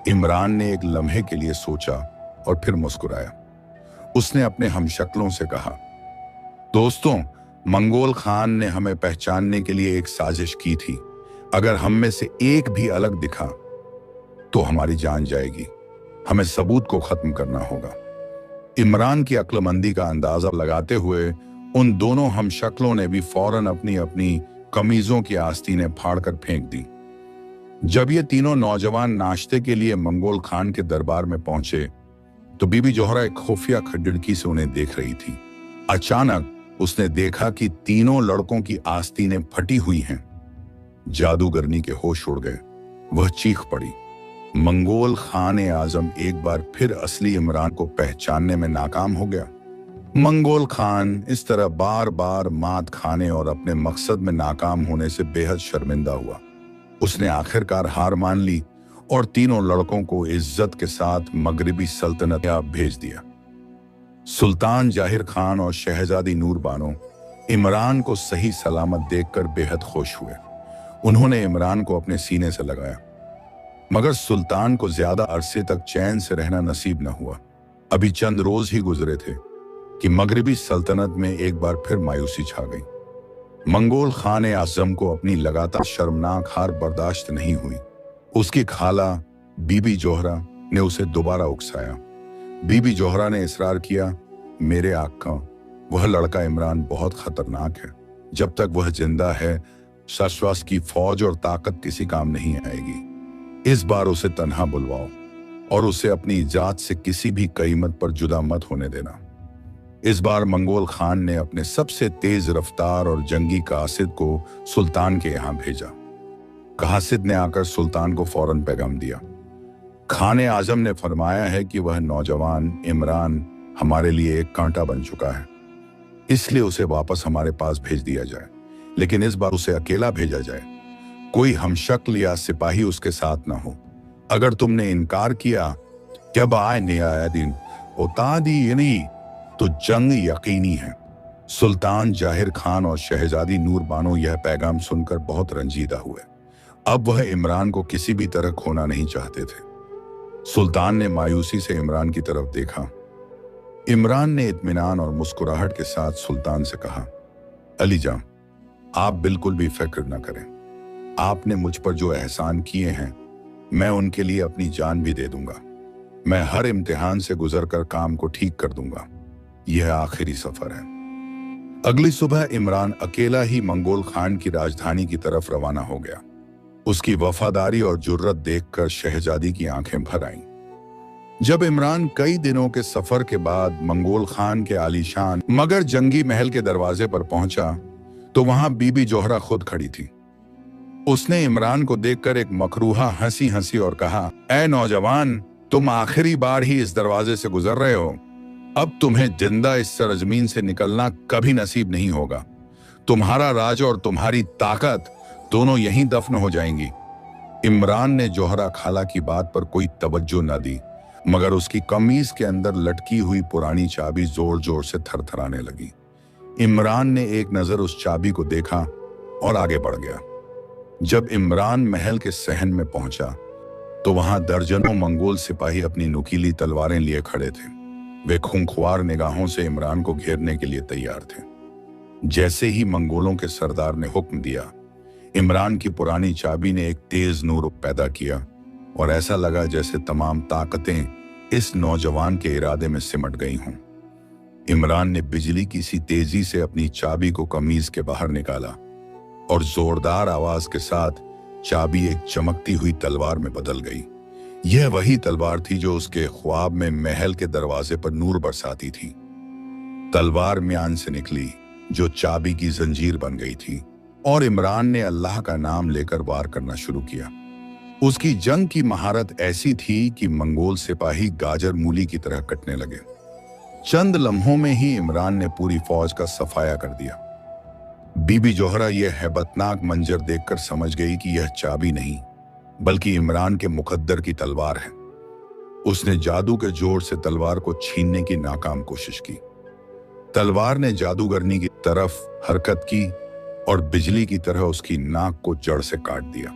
इमरान ने एक लम्हे के लिए सोचा और फिर मुस्कुराया। उसने अपने हमशक्लों से कहा, दोस्तों, मंगोल खान ने हमें पहचानने के लिए एक साजिश की थी। अगर हम में से एक भी अलग दिखा तो हमारी जान जाएगी। हमें सबूत को खत्म करना होगा। इमरान की अक्लमंदी का अंदाजा लगाते हुए उन दोनों हमशक्लों ने भी फौरन अपनी अपनी कमीजों की आस्तीनें फाड़कर फेंक दी। जब ये तीनों नौजवान नाश्ते के लिए मंगोल खान के दरबार में पहुंचे तो बीबी जोहरा एक खुफिया खिड़की से उन्हें देख रही थी। अचानक उसने देखा कि तीनों लड़कों की आस्तीनें फटी हुई हैं। जादूगरनी के होश उड़ गए। वह चीख पड़ी। मंगोल खान आजम एक बार फिर असली इमरान को पहचानने में नाकाम हो गया। मंगोल खान इस तरह बार बार मात खाने और अपने मकसद में नाकाम होने से बेहद शर्मिंदा हुआ। उसने आखिरकार हार मान ली और तीनों लड़कों को इज्जत के साथ मगरिबी सल्तनत भेज दिया। सुल्तान जाहिर खान और शहजादी नूर बानो इमरान को सही सलामत देखकर बेहद खुश हुए। उन्होंने इमरान को अपने सीने से लगाया, मगर सुल्तान को ज्यादा अरसे तक चैन से रहना नसीब न हुआ। अभी चंद रोज ही गुजरे थे कि मगरिबी सल्तनत में एक बार फिर मायूसी छा गई। मंगोल खान आजम को अपनी लगातार शर्मनाक हार बर्दाश्त नहीं हुई। उसकी खाला बीबी जोहरा ने उसे दोबारा उकसाया। बीबी जोहरा ने इसरार किया, मेरे आका, वह लड़का इमरान बहुत खतरनाक है। जब तक वह जिंदा है सशवास की फौज और ताकत किसी काम नहीं आएगी। इस बार उसे तन्हा बुलवाओ और उसे अपनी जात से किसी भी कीमत पर जुदा मत होने देना। इस बार मंगोल खान ने अपने सबसे तेज रफ्तार और जंगी कासिद को सुल्तान के यहाँ भेजा। कासिद ने आकर सुल्तान को फौरन पैगाम दिया। खाने आजम ने फरमाया है कि वह नौजवान इमरान हमारे लिए एक कांटा बन चुका है, इसलिए उसे वापस हमारे पास भेज दिया जाए, लेकिन इस बार उसे अकेला भेजा जाए, कोई हमशक्ल या सिपाही उसके साथ ना हो। अगर तुमने इनकार किया जब आए नया दिन उतादी नहीं तो जंग यकीनी है। सुल्तान जाहिर खान और शहजादी नूर बानो यह पैगाम सुनकर बहुत रंजीदा हुए। अब वह इमरान को किसी भी तरह खोना नहीं चाहते थे। सुल्तान ने मायूसी से इमरान की तरफ देखा। इमरान ने इत्मीनान और मुस्कुराहट के साथ सुल्तान से कहा, अली जान, आप बिल्कुल भी फिक्र न करें। आपने मुझ पर जो एहसान किए हैं, मैं उनके लिए अपनी जान भी दे दूंगा। मैं हर इम्तिहान से गुजरकर काम को ठीक कर दूंगा। यह आखिरी सफर है। अगली सुबह इमरान अकेला ही मंगोल खान की राजधानी की तरफ रवाना हो गया। उसकी वफादारी और जुर्रत देखकर शहजादी की आंखें भर आईं। जब इमरान कई दिनों के सफर के बाद मंगोल खान के आलीशान मगर जंगी महल के दरवाजे पर पहुंचा तो वहां बीबी जोहरा खुद खड़ी थी। उसने इमरान को देखकर एक मकरूहा हंसी हंसी और कहा, ऐ नौजवान, तुम आखिरी बार ही इस दरवाजे से गुजर रहे हो। अब तुम्हें जिंदा इस सरजमीन से निकलना कभी नसीब नहीं होगा। तुम्हारा राज और तुम्हारी ताकत दोनों यहीं दफन हो जाएंगी। इमरान ने जोहरा खाला की बात पर कोई तवज्जो न दी, मगर उसकी कमीज के अंदर लटकी हुई पुरानी चाबी जोर जोर से थरथराने लगी। इमरान ने एक नजर उस चाबी को देखा और आगे बढ़ गया। जब इमरान महल के सहन में पहुंचा तो वहां दर्जनों मंगोल सिपाही अपनी नुकीली तलवारें लिए खड़े थे। वे खूंखार निगाहों से इमरान को घेरने के लिए तैयार थे। जैसे ही मंगोलों के सरदार ने हुक्म दिया, इमरान की पुरानी चाबी ने एक तेज नूर पैदा किया और ऐसा लगा जैसे तमाम ताकतें इस नौजवान के इरादे में सिमट गई हों। इमरान ने बिजली की सी तेजी से अपनी चाबी को कमीज के बाहर निकाला और जोरदार आवाज के साथ चाबी एक चमकती हुई तलवार में बदल गई। यह वही तलवार थी जो उसके ख्वाब में महल के दरवाजे पर नूर बरसाती थी। तलवार म्यान से निकली जो चाबी की जंजीर बन गई थी और इमरान ने अल्लाह का नाम लेकर वार करना शुरू किया। उसकी जंग की महारत ऐसी थी कि मंगोल सिपाही गाजर मूली की तरह कटने लगे। चंद लम्हों में ही इमरान ने पूरी फौज का सफाया कर दिया। बीबी जोहरा यह हैबतनाक मंजर देखकर समझ गई कि यह चाबी नहीं बल्कि इमरान के मुकद्दर की तलवार है। उसने जादू के जोर से तलवार को छीनने की नाकाम कोशिश की। तलवार ने जादूगरनी की तरफ हरकत की और बिजली की तरह उसकी नाक को जड़ से काट दिया।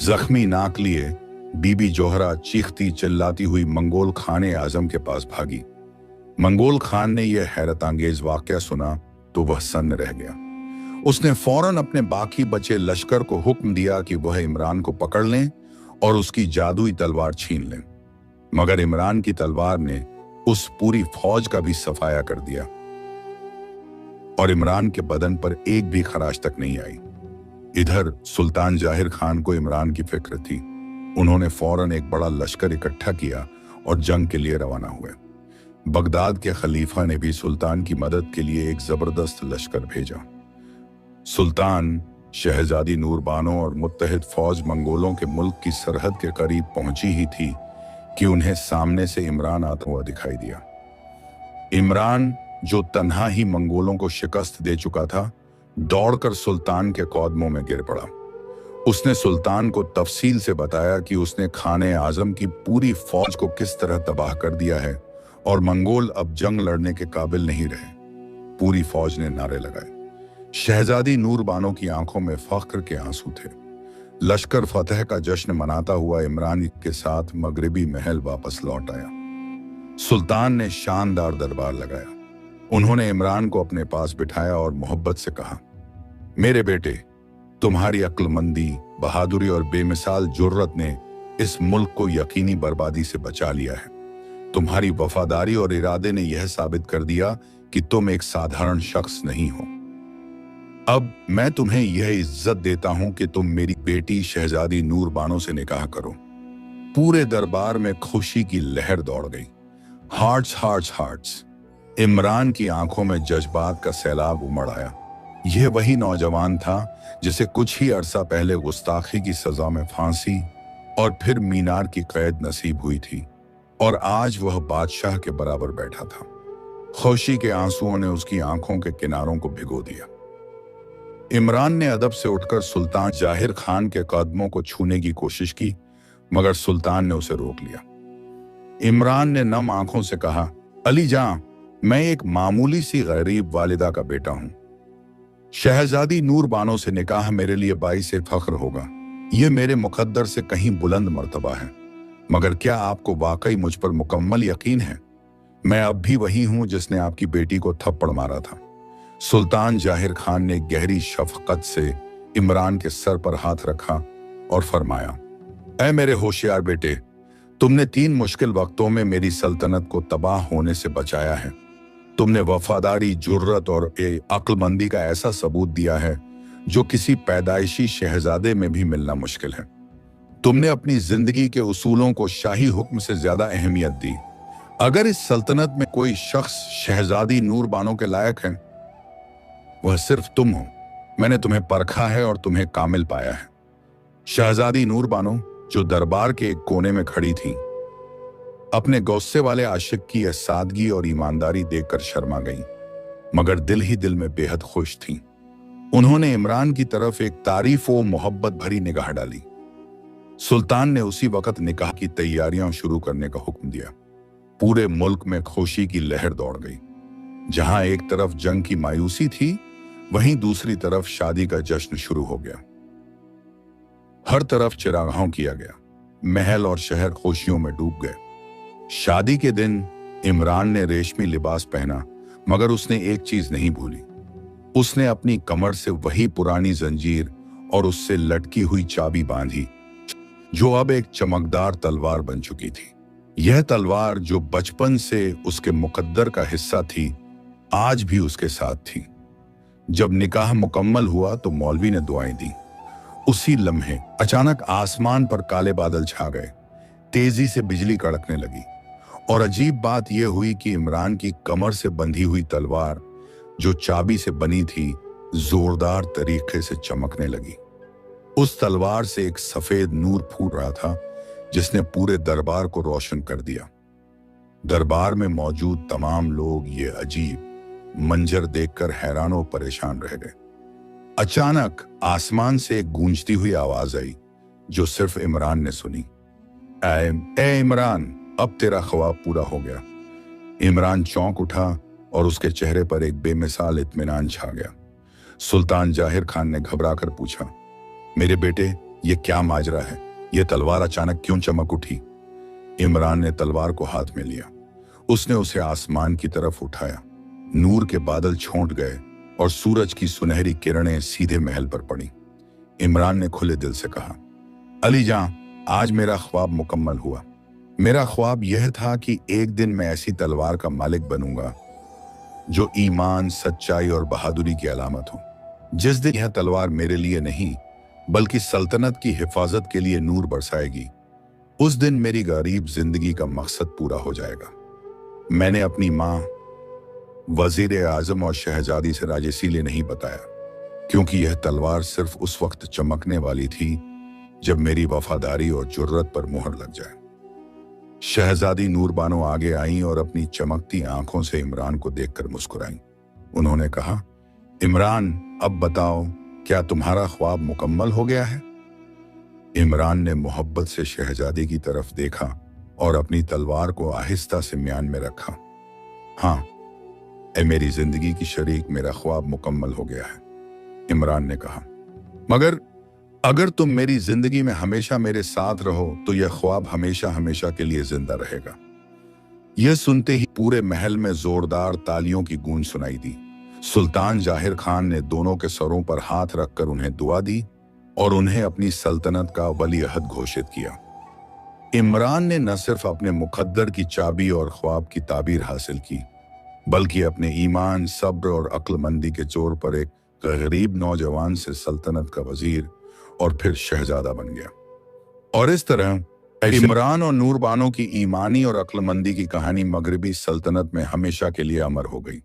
जख्मी नाक लिए बीबी जोहरा चीखती चिल्लाती हुई मंगोल खाने आजम के पास भागी। मंगोल खान ने यह हैरतअंगेज वाकया सुना तो वह सन्न रह गया। उसने फौरन अपने बाकी बचे लश्कर को हुक्म दिया कि वह इमरान को पकड़ लें और उसकी जादुई तलवार छीन लें, मगर इमरान की तलवार ने उस पूरी फौज का भी सफाया कर दिया और इमरान के बदन पर एक भी खराश तक नहीं आई। इधर सुल्तान जाहिर खान को इमरान की फिक्र थी। उन्होंने फौरन एक बड़ा लश्कर इकट्ठा किया और जंग के लिए रवाना हुए। बगदाद के खलीफा ने भी सुल्तान की मदद के लिए एक जबरदस्त लश्कर भेजा। सुल्तान, शहजादी नूर बानो और मुत्तहिद फौज मंगोलों के मुल्क की सरहद के करीब पहुंची ही थी कि उन्हें सामने से इमरान आता हुआ दिखाई दिया। इमरान, जो तन्हा ही मंगोलों को शिकस्त दे चुका था, दौड़कर सुल्तान के कदमों में गिर पड़ा। उसने सुल्तान को तफसील से बताया कि उसने खाने आजम की पूरी फौज को किस तरह तबाह कर दिया है और मंगोल अब जंग लड़ने के काबिल नहीं रहे। पूरी फौज ने नारे लगाए। शहजादी नूर बानो की आंखों में फख्र के आंसू थे। लश्कर फतह का जश्न मनाता हुआ इमरान के साथ मगरिबी महल वापस लौट आया। सुल्तान ने शानदार दरबार लगाया। उन्होंने इमरान को अपने पास बिठाया और मोहब्बत से कहा, मेरे बेटे, तुम्हारी अक्लमंदी, बहादुरी और बेमिसाल जुर्रत ने इस मुल्क को यकीनी बर्बादी से बचा लिया है। तुम्हारी वफादारी और इरादे ने यह साबित कर दिया कि तुम एक साधारण शख्स नहीं हो। अब मैं तुम्हें यह इज्जत देता हूं कि तुम मेरी बेटी शहजादी नूर बानो से निकाह करो। पूरे दरबार में खुशी की लहर दौड़ गई। Hearts hearts hearts. इमरान की आंखों में जज्बात का सैलाब उमड़ आया। यह वही नौजवान था जिसे कुछ ही अरसा पहले गुस्ताखी की सजा में फांसी और फिर मीनार की कैद नसीब हुई थी, और आज वह बादशाह के बराबर बैठा था। खुशी के आंसुओं ने उसकी आंखों के किनारों को भिगो दिया। इमरान ने अदब से उठकर सुल्तान जाहिर खान के कदमों को छूने की कोशिश की, मगर सुल्तान ने उसे रोक लिया। इमरान ने नम आंखों से कहा, अली जां, मैं एक मामूली सी गरीब वालिदा का बेटा हूं। शहजादी नूर बानो से निकाह मेरे लिए बाइस फख्र होगा। यह मेरे मुकद्दर से कहीं बुलंद मर्तबा है। मगर क्या आपको वाकई मुझ पर मुकम्मल यकीन है? मैं अब भी वही हूं जिसने आपकी बेटी को थप्पड़ मारा था। सुल्तान जाहिर खान ने गहरी शफकत से इमरान के सर पर हाथ रखा और फरमाया, ऐ मेरे होशियार बेटे, तुमने 3 मुश्किल वक्तों में मेरी सल्तनत को तबाह होने से बचाया है। तुमने वफादारी, जुर्रत और अक्लमंदी का ऐसा सबूत दिया है जो किसी पैदाइशी शहजादे में भी मिलना मुश्किल है। तुमने अपनी जिंदगी के उसूलों को शाही हुक्म से ज्यादा अहमियत दी। अगर इस सल्तनत में कोई शख्स शहजादी नूर बानो के लायक है, वह सिर्फ तुम हो। मैंने तुम्हें परखा है और तुम्हें कामिल पाया है। शहजादी नूर बानो, जो दरबार के एक कोने में खड़ी थी, अपने गुस्से वाले आशिक की यह सादगी और ईमानदारी देखकर शर्मा गईं, मगर दिल ही दिल में बेहद खुश थीं। उन्होंने इमरान की तरफ एक तारीफ और मोहब्बत भरी निगाह डाली। सुल्तान ने उसी वक्त निकाह की तैयारियां शुरू करने का हुक्म दिया। पूरे मुल्क में खुशी की लहर दौड़ गई। जहां एक तरफ जंग की मायूसी थी, वहीं दूसरी तरफ शादी का जश्न शुरू हो गया। हर तरफ चिरागाहों किया गया। महल और शहर खुशियों में डूब गए। शादी के दिन इमरान ने रेशमी लिबास पहना, मगर उसने एक चीज नहीं भूली। उसने अपनी कमर से वही पुरानी जंजीर और उससे लटकी हुई चाबी बांधी, जो अब एक चमकदार तलवार बन चुकी थी। यह तलवार, जो बचपन से उसके मुकद्दर का हिस्सा थी, आज भी उसके साथ थी। जब निकाह मुकम्मल हुआ तो मौलवी ने दुआएं दी। उसी लम्हे अचानक आसमान पर काले बादल छा गए। तेजी से बिजली कड़कने लगी, और अजीब बात यह हुई कि इमरान की कमर से बंधी हुई तलवार, जो चाबी से बनी थी, जोरदार तरीके से चमकने लगी। उस तलवार से एक सफेद नूर फूट रहा था, जिसने पूरे दरबार को रोशन कर दिया। दरबार में मौजूद तमाम लोग ये अजीब मंजर देखकर हैरान और परेशान रह गए। अचानक आसमान से एक गूंजती हुई आवाज आई, जो सिर्फ इमरान ने सुनी। ए इमरान, अब तेरा ख्वाब पूरा हो गया। इमरान चौंक उठा और उसके चेहरे पर एक बेमिसाल इत्मीनान छा गया। सुल्तान जाहिर खान ने घबराकर पूछा, मेरे बेटे, ये क्या माजरा है? ये तलवार अचानक क्यों चमक उठी? इमरान ने तलवार को हाथ में लिया। उसने उसे आसमान की तरफ उठाया। नूर के बादल छौंट गए और सूरज की सुनहरी किरणें सीधे महल पर पड़ी। इमरान ने खुले दिल से कहा, अली जां, आज मेरा ख्वाब मुकम्मल हुआ। मेरा ख्वाब यह था कि एक दिन मैं ऐसी तलवार का मालिक बनूंगा जो ईमान, सच्चाई और बहादुरी की अलामत हो। जिस दिन यह तलवार मेरे लिए नहीं बल्कि सल्तनत की हिफाजत के लिए नूर बरसाएगी, उस दिन मेरी गरीब जिंदगी का मकसद पूरा हो जाएगा। मैंने अपनी माँ, वजीर आजम और शहजादी से राज इसीलिए नहीं बताया क्योंकि यह तलवार सिर्फ उस वक्त चमकने वाली थी जब मेरी वफादारी और जुर्रत पर मोहर लग जाए। शहजादी नूर बानो आगे आईं और अपनी चमकती आंखों से इमरान को देखकर मुस्कुराईं। उन्होंने कहा, इमरान, अब बताओ, क्या तुम्हारा ख्वाब मुकम्मल हो गया है? इमरान ने मोहब्बत से शहजादी की तरफ देखा और अपनी तलवार को आहिस्ता से म्यान में रखा। हाँ, ए मेरी जिंदगी की शरीक, मेरा ख्वाब मुकम्मल हो गया है, इमरान ने कहा। मगर अगर तुम मेरी जिंदगी में हमेशा मेरे साथ रहो तो यह ख्वाब हमेशा हमेशा के लिए जिंदा रहेगा। यह सुनते ही पूरे महल में जोरदार तालियों की गूंज सुनाई दी। सुल्तान जाहिर खान ने दोनों के सरों पर हाथ रखकर उन्हें दुआ दी और उन्हें अपनी सल्तनत का वली-अहद घोषित किया। इमरान ने न सिर्फ अपने मुकद्दर की चाबी और ख्वाब की ताबीर हासिल की, बल्कि अपने ईमान, सब्र और अक्लमंदी के जोर पर एक गरीब नौजवान से सल्तनत का वजीर और फिर शहजादा बन गया। और इस तरह इमरान और नूरबानो की ईमानी और अक्लमंदी की कहानी मगरबी सल्तनत में हमेशा के लिए अमर हो गई।